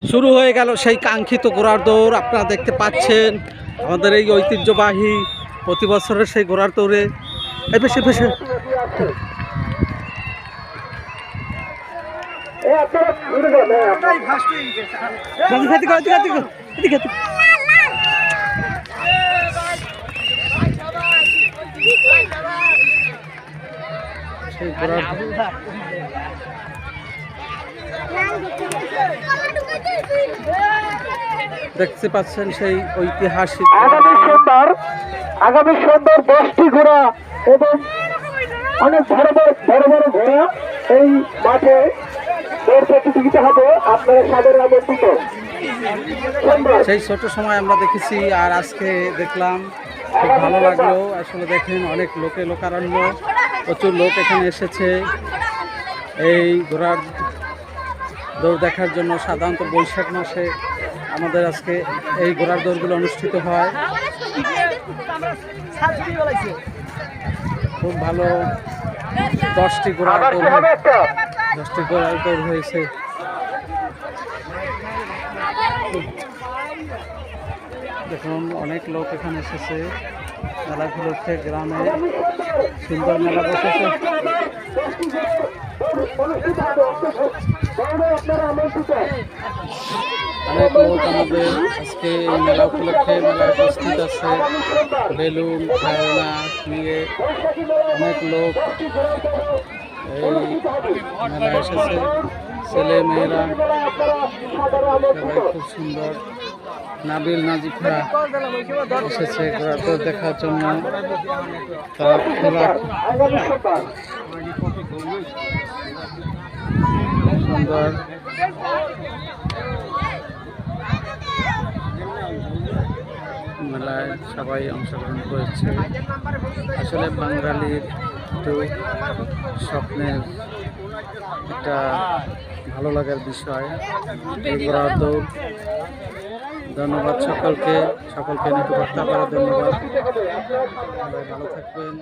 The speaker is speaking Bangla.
শুরু হয়ে গেল সেই কাঙ্ক্ষিত ঘোড়ার দৌড়। আপনারা দেখতে পাচ্ছেন আমাদের এই ঐতিহ্যবাহী প্রতি বছরের সেই ঘোড়ার দৌড়ে বেশি বেশি সেই ঘোড়ার দেখতে পাচ্ছেন সেই ঐতিহাসিক আগামী সুন্দর 10টি ঘোড়া এবং অনেক বড় বড় ঘোড়া এই মাঠে প্রতিযোগিতা হবে। আপনারা সাদরে আমন্ত্রিত। সেই ছোট সময় আমরা দেখেছি আর আজকে দেখলাম, খুব ভালো লাগলো। আসলে দেখেন অনেক লোকারণ্য, প্রচুর লোক এখানে এসেছে এই ঘোড়ার দৌড় দেখার জন্য। সাধারণত বৈশাখ মাসে আমাদের আজকে এই ঘোড়ার দৌড়গুলো অনুষ্ঠিত হয়। খুব ভালো 10টি ঘোড়ার দৌড় হয়েছে। দেখুন অনেক লোক এখানে এসেছে মেলা উপলক্ষে। গ্রামে সুন্দর মেলা বসেছে। অনেক লোক আমাদের আজকে এই মেলা উপলক্ষে মেলায় উপস্থিত আছে। বেলুন খেলনা নিয়ে অনেক লোক এই মেলায় এসেছে। ছেলে মেয়েরা সবাই খুব সুন্দর। নাবিল নাজিফা এসেছে ঘোড়া দেখার জন্য। সুন্দর মেলায় সবাই অংশগ্রহণ করেছে। আসলে বাঙালির একটু স্বপ্নের একটা ভালো লাগার বিষয় এই ঘোড়ার দৌড়। ধন্যবাদ সকলকে নেতৃত্ব করার ধন্যবাদ। ভালো থাকবেন।